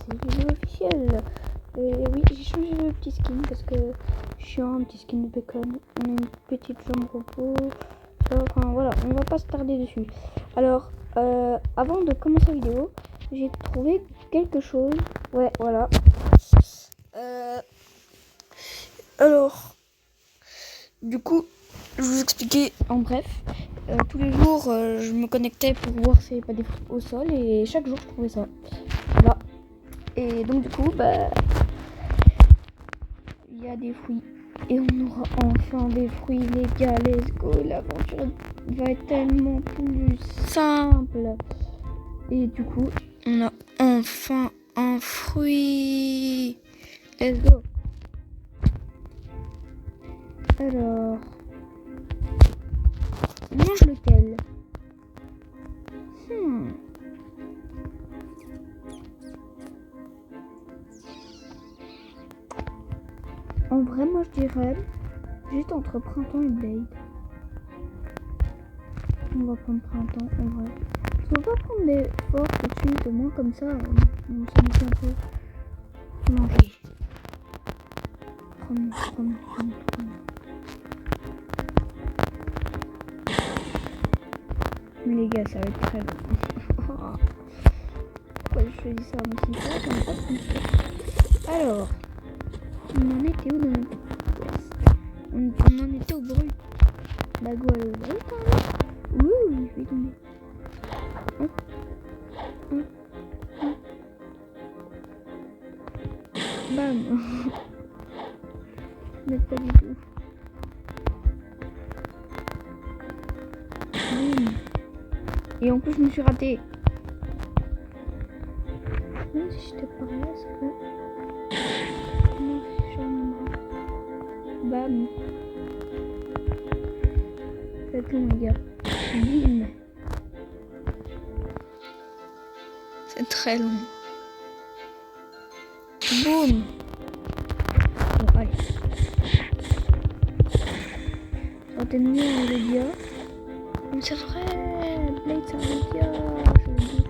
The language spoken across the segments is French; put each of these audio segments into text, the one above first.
c'est vidéo officielle. Et oui, j'ai changé le petit skin parce que chiant, un petit skin de bacon. On a une petite jambe repos. Enfin voilà, on va pas se tarder dessus. Alors, avant de commencer la vidéo, j'ai trouvé quelque chose. Ouais, voilà. Alors, du coup, je vais vous expliquer en bref. Tous les jours, je me connectais pour voir s'il n'y avait pas des fruits au sol et chaque jour, je trouvais ça. Là. Et donc, du coup, il y a des fruits. Et on aura enfin des fruits, les gars. Let's go. L'aventure va être tellement plus simple. Et du coup, on a enfin un fruit. Let's go. Alors, on mange lequel? En vrai, moi je dirais juste entre printemps et Blade. On va prendre printemps en vrai. Parce qu'on va pas prendre des forts tout de suite, au moins comme ça, on s'amuse un peu. Manger. Prendre. Mais les gars, ça va être très long. Pourquoi je choisis ça? Mais si ça, j'aime pas ça. Alors, on en était où dans notre quest? On en était au brut. Bah go aller au brut, hein. Ouh, je vais tomber. Bam. Mais pas du tout. Et en plus, je me suis ratée. Même si j'étais par là, est-ce que... Non, je bam. C'est long, les gars. Bim. C'est très long. Boum. Bon, allez. Certainement, on le dit. Mais c'est vrai. Blade, c'est un média. Je le dis.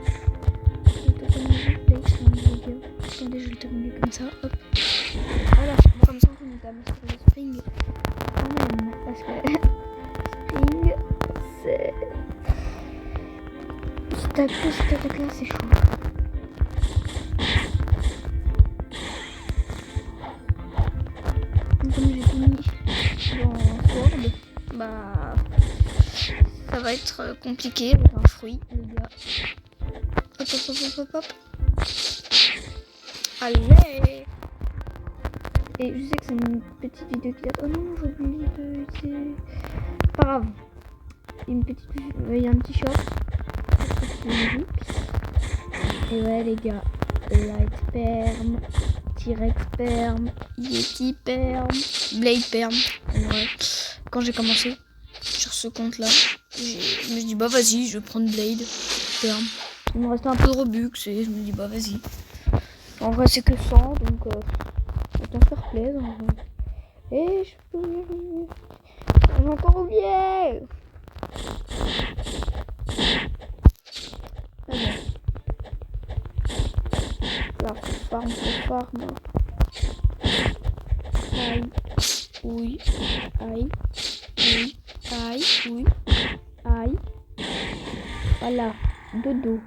Blade, c'est un média. Attendez, je vais le terminer comme ça. Hop. Voilà. Bon, comme ça, on finit comme sur le Spring. Quand même. Parce que Spring, c'est... Cette attaque-là, c'est chaud. Comme j'ai fini dans Sword, bah ça va être compliqué avec un fruit, les gars. Hop. Allez. Et je sais que c'est une petite vidéo qui date. Oh non, j'ai oublié de utiliser. Pas grave. Il y a un petit shop. Et ouais les gars, Light Perm, T-Rex Perm, Yeti Perm, Blade Perm. Ouais. Quand j'ai commencé sur ce compte là, je me suis dit bah vas-y, je vais prendre Blade Perm. Il me restait un peu de Robux et je me dis bah vas-y. En vrai c'est que 100 donc autant se faire plaisir. Et j'ai encore oublié. Farm. Aïe. Voilà, dodo.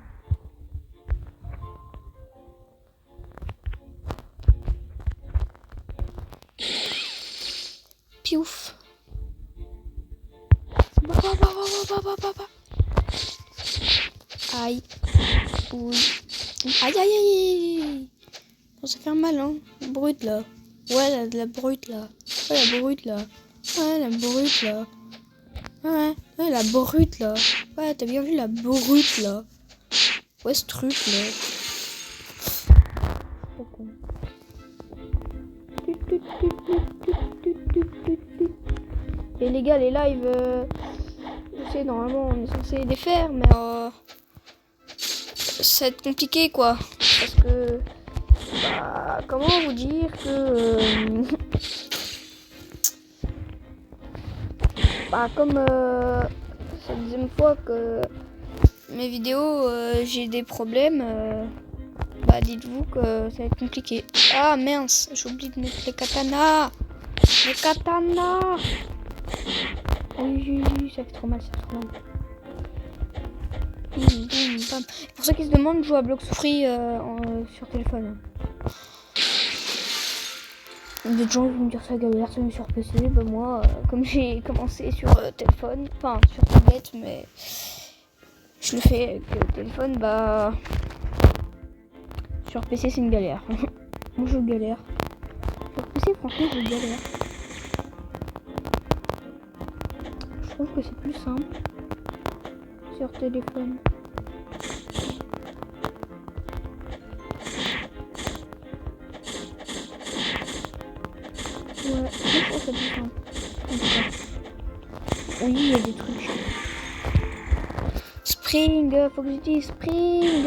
Piouf. Aïe. Aïe. Bon, ça fait mal, hein. Brute là. Ouais, la brute là. Ouais, la brute là. Ouais, la brute là. Ouais, la brute là. Ouais, t'as bien vu la brute là. Ouais, ce truc là. Et les gars, les lives, je sais, normalement on est censé les faire, mais ça va être compliqué quoi. Parce que, comment vous dire que, comme c'est la deuxième fois que mes vidéos, j'ai des problèmes, Bah dites-vous que ça va être compliqué. Ah mince, j'ai oublié de mettre les katanas. Les katanas. Oui, ça fait trop mal, ça fait trop mal. Pour ceux qui se demandent, je joue à Blox Free sur téléphone. Des gens vont me dire ça galère, ça sur PC. Bah moi, comme j'ai commencé sur téléphone, enfin sur tablette, mais je le fais avec téléphone, bah sur PC c'est une galère. Moi je galère. Sur PC franchement je galère. Je trouve que c'est plus simple sur téléphone. Ouais, je trouve que c'est plus simple. Oui, il y a des trucs. Spring, faut que je dise Spring.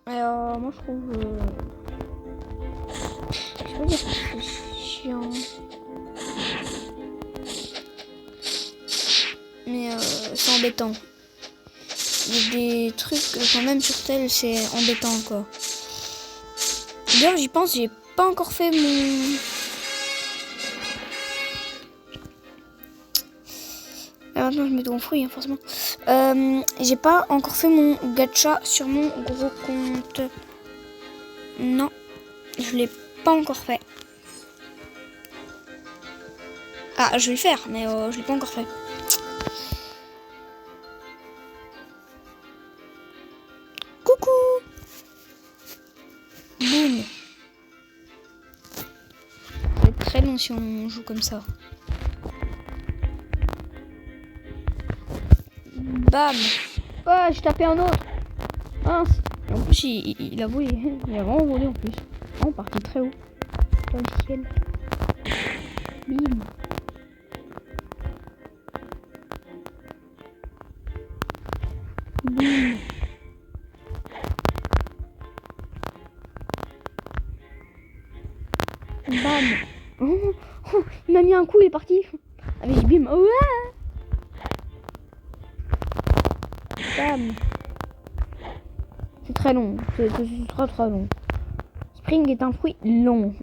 Alors, moi je trouve. Je veux dire que c'est chiant. Mais c'est embêtant. Il y a des trucs quand même sur tel, c'est embêtant quoi. D'ailleurs, j'y pense, j'ai pas encore fait mon. Maintenant je mets tout en fruit, hein, forcément. J'ai pas encore fait mon gacha sur mon gros compte. Non, je l'ai pas encore fait. Ah, je vais le faire, mais je l'ai pas encore fait. Coucou. Boum. Ça va être très long si on joue comme ça. Bam. Oh, j'ai tapé un autre. Mince. Et en plus, il a volé. Il a vraiment volé en plus. On partit très haut. Dans le ciel. Bim. Bim. Bam. Oh, oh, il m'a mis un coup, il est parti. Avec bim. Ouais. Bam. C'est très long. C'est très long. Spring est un fruit long.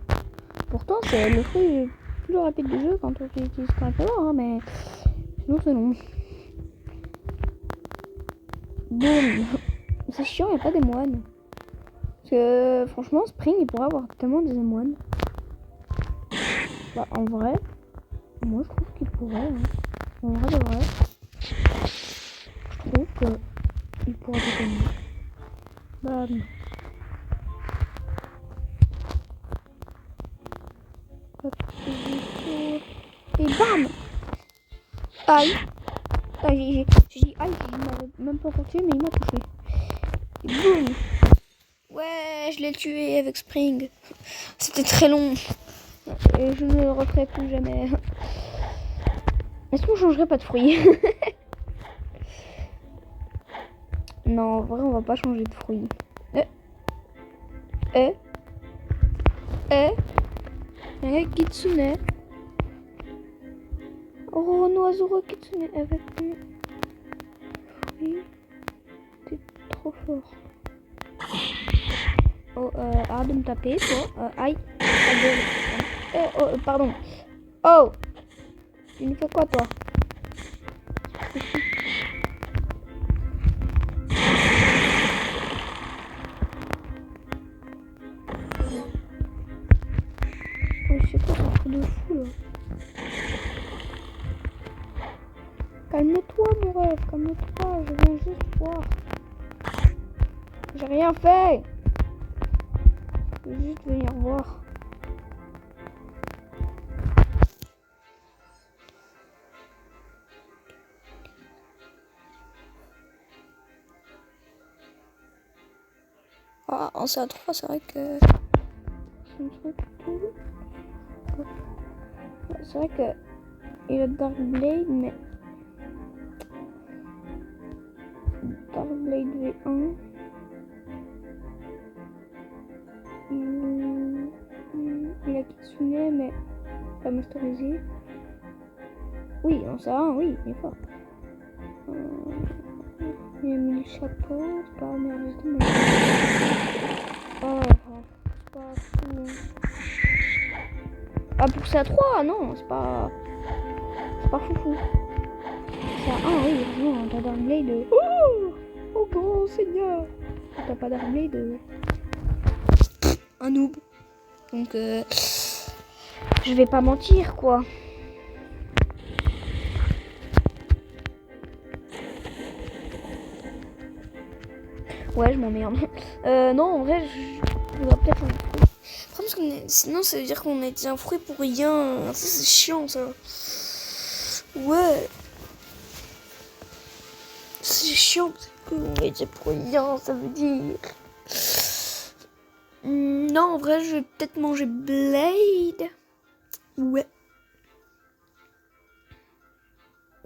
Pourtant, c'est le fruit le plus rapide du jeu quand on utilise Scrapper, hein, mais sinon c'est long. Boum. C'est chiant, il n'y a pas des moines. Parce que franchement, Spring, il pourrait avoir tellement des moines. Bah, en vrai, moi je trouve qu'il pourrait. Hein. En vrai de vrai, je trouve qu'il pourrait être. Bam. Et bam. Aïe. J'ai dit aïe, il m'avait même pas touché, mais il m'a touché. Et boum. Ouais, je l'ai tué avec Spring. C'était très long. Et je ne le referai plus jamais. Est-ce qu'on changerait pas de fruits? Non, en vrai, on va pas changer de fruits. Kitsune. Oh, Noazuro Kitsune avec lui. Oui. T'es trop fort. Oh, arrête de me taper, toi. Aïe. Oh, pardon. Oh. Tu nous fais quoi, toi? Oh, c'est quoi ce truc de fou, là? Calme-toi, mon rêve. Calme-toi. Je viens juste voir. J'ai rien fait. Je vais juste venir voir. Ah, en CA3, c'est vrai que... C'est vrai que... Il a Dark Blade, mais... Dark Blade V1... Il a Kitsune, mais... Pas masterisé. Oui, en CA1, oui, il est fort. Il a mis chapeau, c'est pas merde, mais... Oh, c'est pas fou. Ah, pour ça 3, non, c'est pas... C'est pas foufou. C'est à 1, oui, non, t'as Darkblade. Oh grand seigneur. T'as pas Darkblade. Un noob. Donc, je vais pas mentir, quoi. Ouais, je m'emmerde. Non, en vrai, je dois peut-être un fruit. Parce que sinon, ça veut dire qu'on a été un fruit pour rien. Ça, c'est chiant, ça. Ouais. C'est chiant parce qu'on a été pour rien, ça veut dire. Non, en vrai, je vais peut-être manger Blade. Ouais.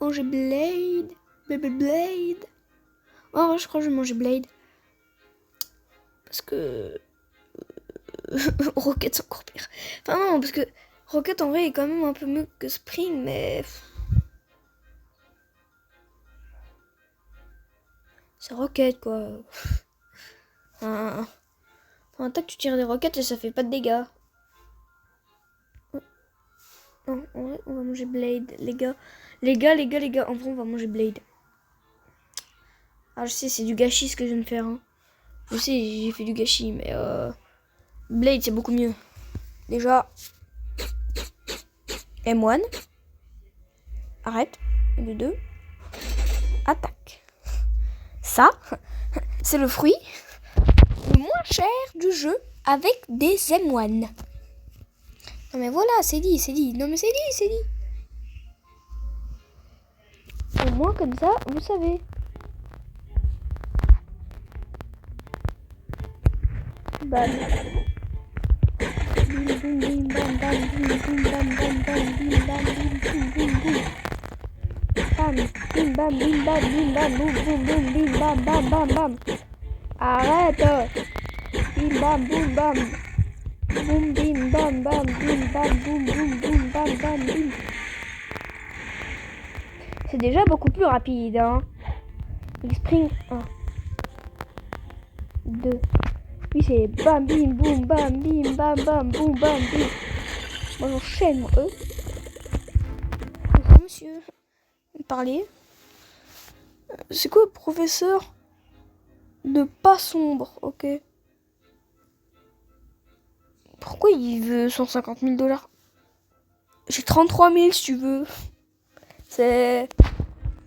Manger Blade. Baby Blade. Oh, en vrai, je crois que je vais manger Blade. Parce que... Rocket, c'est encore pire. Enfin, non, parce que Rocket, en vrai, est quand même un peu mieux que Spring, mais... C'est Rocket, quoi. En attaque, tu tires des roquettes et ça fait pas de dégâts. Non, en vrai, on va manger Blade, les gars. Les gars, en vrai, on va manger Blade. Ah, je sais, c'est du gâchis ce que je viens de faire. Hein. Je sais, j'ai fait du gâchis, mais Blade, c'est beaucoup mieux. Déjà, M1. Arrête. Et le 2. Attaque. Ça, c'est le fruit le moins cher du jeu avec des M1. Non mais voilà, c'est dit. Non mais c'est dit. Au moins comme ça, vous savez. Bam. Bim bim bim bam bam bim bim bam bam bam bim bam bim bim bim bim. Bam bim bam bim bam bim bam boum boum boum bim bam bam bam bam. Arrête. Bim bam boum bam. Boum bim bam bam bim bam boum boum boum bam bam bim. C'est déjà beaucoup plus rapide, hein. Spring 1 2. Puis c'est bam bim boum bam bim bam bam boum bam bim. Moi j'enchaîne moi eux. Bonjour monsieur. Parlez. C'est quoi professeur de pas sombre, ok. Pourquoi il veut 150 000 $? J'ai 33 000 si tu veux. C'est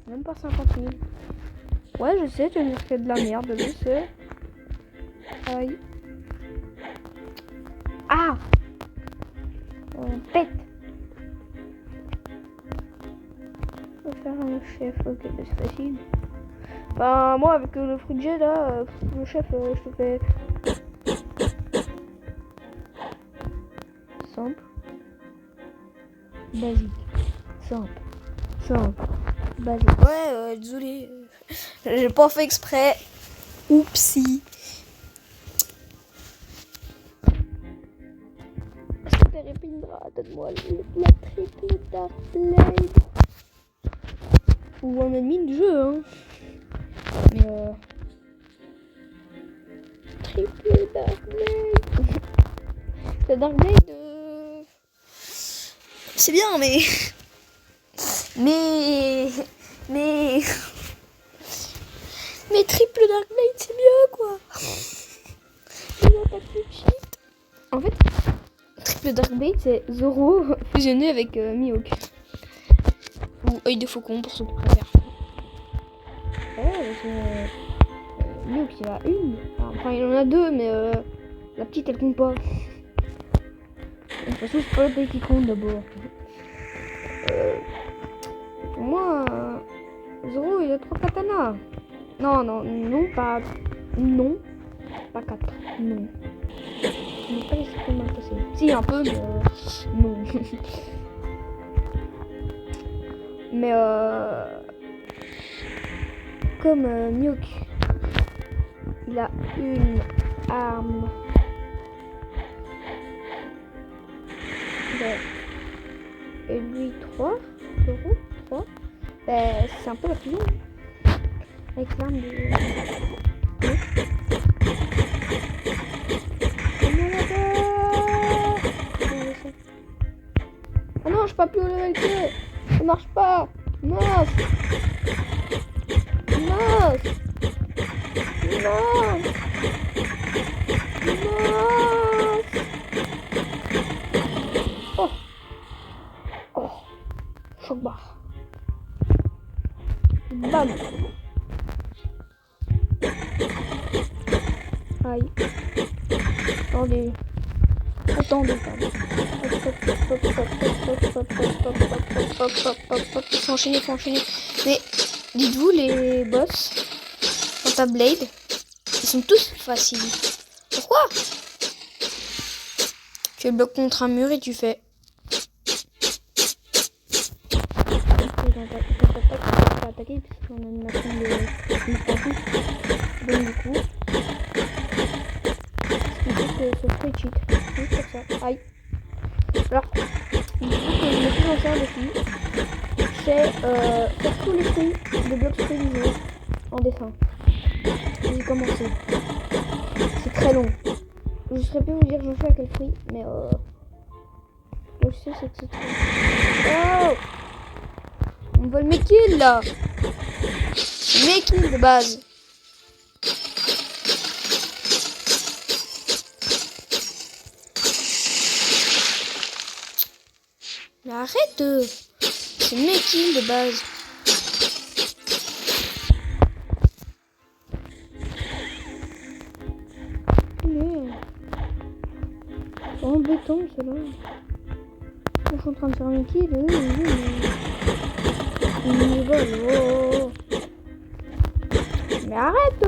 même pas 50 000. Ouais, je sais, tu as fait de la merde, je sais. Aïe. Ah! On pète. On va faire un chef, ok, c'est facile. Bah, moi, avec le fruit de jet, là, le chef, je te fais... Simple. Basique. Simple. Basique. Ouais, désolé. J'ai pas fait exprès. Oupsie. Est-ce que t'as répindra? Donne-moi la triple Darkblade. Ou un ennemi de jeu, hein. Mais triple Darkblade. La Darkblade, c'est bien, mais triple Darkblade, c'est mieux, quoi. En fait, triple Darkblade, c'est Zoro fusionné avec Mihawk. Ou œil de faucon pour ceux qui préfèrent. Ouais, Mihawk, il en a une. Enfin, il en a deux, mais la petite, elle compte pas. De toute façon, c'est pas la taille qui compte d'abord. Pour moi, Zoro, il a 3 katanas. Non, pas 4. Non. Il n'est pas extrêmement passé. Si, un peu, mais non. Mais comme Mihawk, il a une arme. Et lui 3 euros, 3. C'est un peu la fusion. Avec l'arme de... Ah non, je peux plus au level 2. Ça marche pas. Mince. Mince. Mince. Mince. Oh. Oh. Choc barre. Bam. Aïe. Attendez. Attendez, pardon. Faut enchaîner. Mais dites-vous, les boss, quand t'as Blade, ils sont tous faciles. Pourquoi? Tu le bloques contre un mur et tu fais. Attaquer parce qu'on a une machine de donc du coup. Il faut que ce soit cheat. Juste pour ça. Aïe. Alors, du coup, que je me suis lancé un défi, c'est faire tous les fruits de blocs fruits du jeu en dessin. J'ai commencé. C'est très long. Je saurais plus vous dire je fais à quel fruit, mais je sais c'est que c'est très long. Oh! On vole mes kills là! Mes kills de base. Mais arrête! C'est mes kills de base. C'est embêtant cela. Je suis en train de faire mes kills. Il vole. Oh. Mais arrête!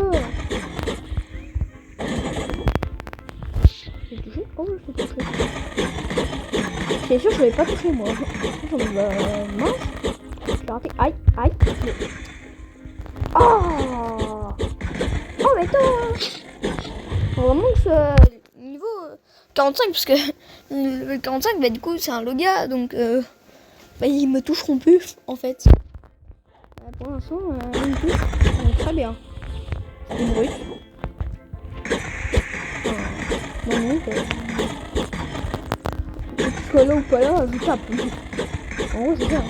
J'ai touché? Oh, je suis touché. C'est sûr, je l'avais pas touché moi. Mince. J'ai raté. Aïe. Oh! Oh, mais toi! Faut vraiment que ce niveau 45, parce que le 45, bah, du coup, c'est un Loga, donc bah, ils me toucheront plus en fait. Pour l'instant, ils me touchent très bien. C'est brut. Non, que tu sois là ou pas là, je tape. En gros, c'est ça.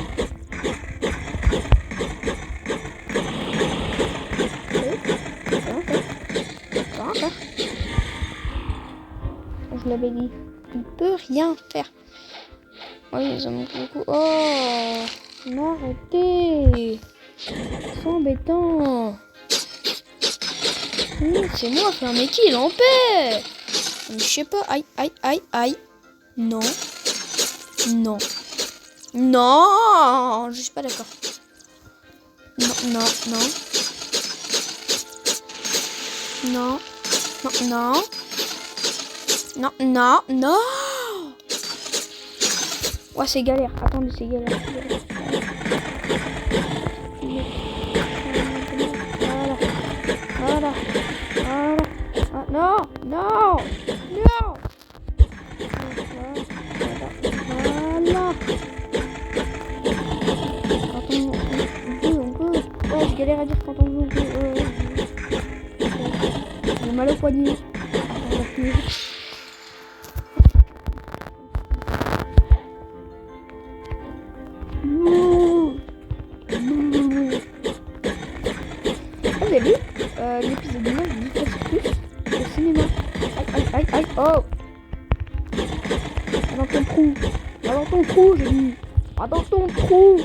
Je l'avais dit. Il peut rien faire. Oui, ils ont beaucoup. Oh, non, arrêtez. C'est embêtant. C'est moi faire mes kills en paix. Mais je sais pas. Aïe. Non. Je suis pas d'accord. Non. Ouais, c'est galère. Attendez, c'est galère. Voilà. Ah, non. Voilà. Quand on peut. Ouais, je galère à dire quand on joue. J'ai mal au poignet. Vous avez vu l'épisode 9 du plus au cinéma. Aïe. Oh! Dans ton trou, j'ai dit. Dans ton trou.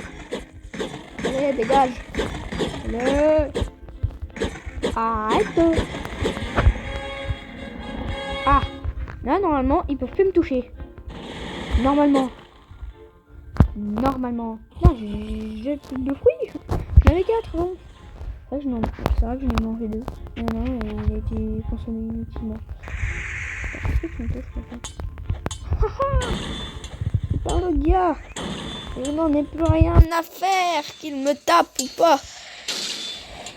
Allez, dégage. Allez. Arrête. Ah. Là, normalement, ils peuvent plus me toucher. Normalement. Non, j'ai plus de fruits. J'en avais 4, non? C'est vrai que j'en ai mangé 2. Non, il a été consommé inutilement. Qu'est-ce que tu me touches comme ça? C'est pas le gars. Je n'en ai plus rien à faire qu'il me tape ou pas.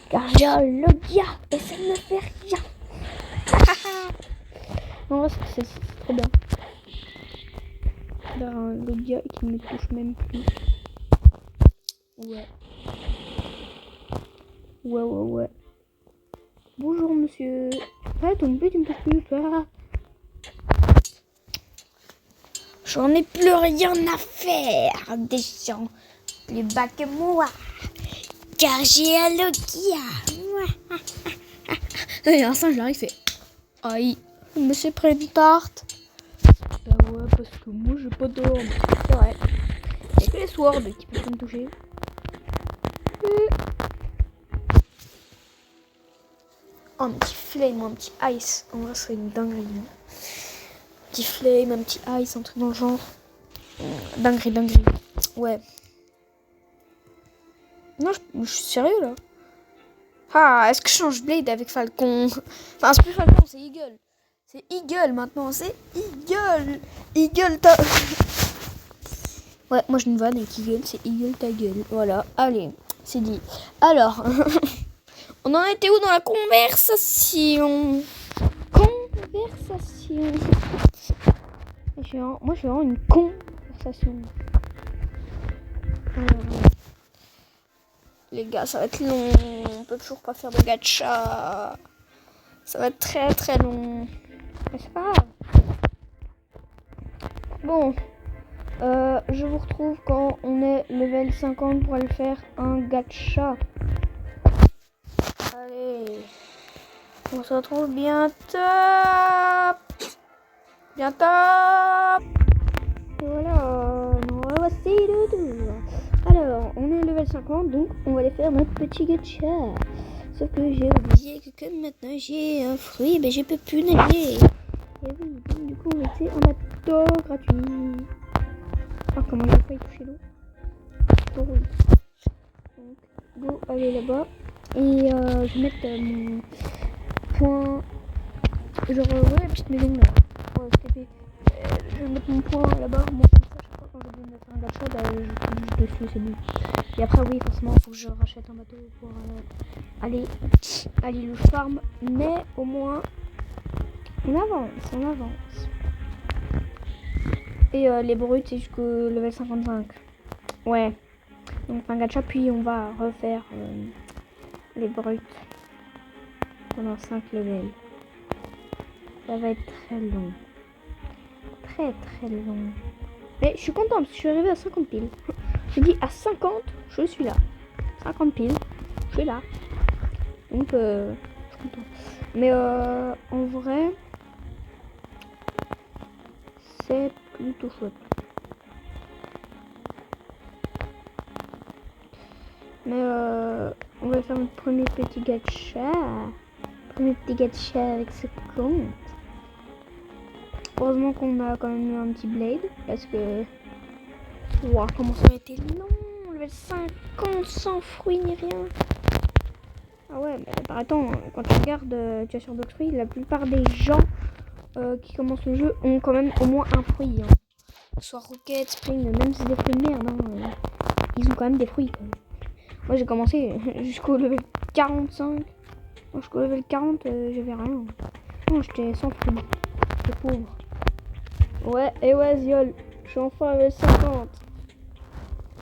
Car j'ai un Logia et ça ne me fait rien. Non, c'est trop bien. D'avoir un Logia et qui ne me touche même plus. Ouais. Ouais. Bonjour monsieur. Ah, ton but, tu me touches plus. Ah. J'en ai plus rien à faire des gens plus bas que moi. Car j'ai un Logia. Et un singe là, il fait aïe, monsieur Prévitart. Bah ouais, parce que moi j'ai pas d'or. C'est vrai. Il y a que les swords qui peuvent me toucher. Oh, un petit flame, un petit ice. En vrai, ce serait une dinguerie. Un petit flame, un petit ice, un truc dans le genre. Dinguerie. Ouais. Non, je suis sérieux là. Ah, est-ce que je change Blade avec Falcon? Enfin, c'est plus Falcon, c'est Eagle. C'est Eagle maintenant, c'est Eagle. Eagle, ta... Ouais, moi je ne vanne avec Eagle, c'est Eagle ta gueule. Voilà, allez, c'est dit. Alors, on en était où dans la conversation? Moi je suis vraiment une conversation. Les gars, ça va être long. On peut toujours pas faire de gacha. Ça va être très très long. Mais c'est pas grave. Bon. Je vous retrouve quand on est level 50 pour aller faire un gacha. Allez. On se retrouve bientôt. Et voilà. Voici le tour. Alors, on est level 50, donc on va aller faire notre petit gacha. Sauf que j'ai oublié que comme maintenant j'ai un fruit, ben je peux plus nager. Et oui, donc du coup on va essayer un bateau gratuit. Ah, comment j'ai failli toucher l'eau. Donc, go, aller là-bas. Et je vais mettre mon point. Genre, ouais, la petite maison là. Ouais, c'était je vais mettre mon point là-bas. Moi, comme ça, chaque fois quand je vais mettre un gacha, bah, je clique dessus, c'est bon. Et après, oui, forcément, il faut que je rachète un bateau pour aller le farm. Mais au moins, on avance. Et les brutes, c'est jusqu'au level 55. Ouais. Donc un gacha, puis on va refaire les brutes pendant 5 levels. Ça va être très long. Très long. Mais je suis contente parce que je suis arrivée à 50 piles. J'ai dit à 50, je suis là. 50 piles, je suis là. Donc je suis contente. Mais en vrai, c'est plutôt chouette. Mais on va faire notre premier petit gacha. Avec ce compte. Heureusement qu'on a quand même eu un petit blade. Parce que... Wow, comment ça a été long. Level 50 sans fruits ni rien. Ah ouais, mais par attends, quand tu regardes, tu as sur d'autres fruits, la plupart des gens qui commencent le jeu ont quand même au moins un fruit. Hein. Soit Rocket, Spring, même si c'est des fruits de merde. Hein, ils ont quand même des fruits. Quoi. Moi j'ai commencé jusqu'au level 45. Jusqu'au level 40, j'avais rien. Non, j'étais sans fruits. J'étais pauvre. Ouais, et ouais, Ziol. Je suis enfin level 50.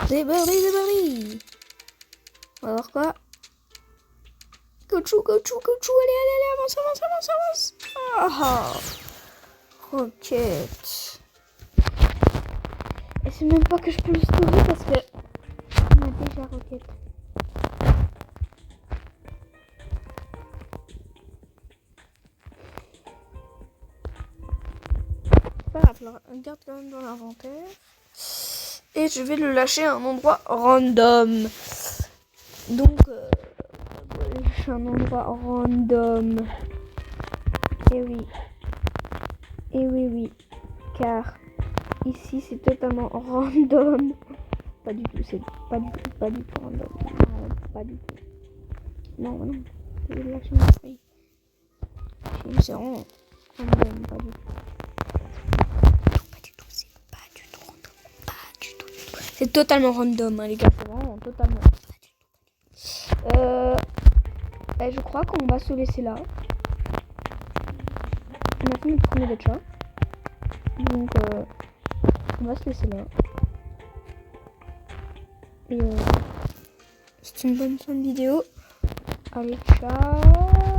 C'est parti. On va voir quoi. Gochou, allez, avance. Ah, Rocket. Et c'est même pas que je peux le stocker parce que on a déjà Rocket. Pas grave, je garde quand même dans l'inventaire. Et je vais le lâcher à un endroit random. Donc, un endroit random. Et oui. Car ici, c'est totalement random. Pas du tout, c'est pas du tout random. Non, pas du tout. Non. Je vais le lâcher mon fruit. C'est vraiment random, pas du tout. C'est totalement random, hein, les gars. C'est vraiment totalement. Je crois qu'on va se laisser là. On a fait notre premier gacha. Donc, on va se laisser là. Et c'est une bonne fin de vidéo. Allez, ciao.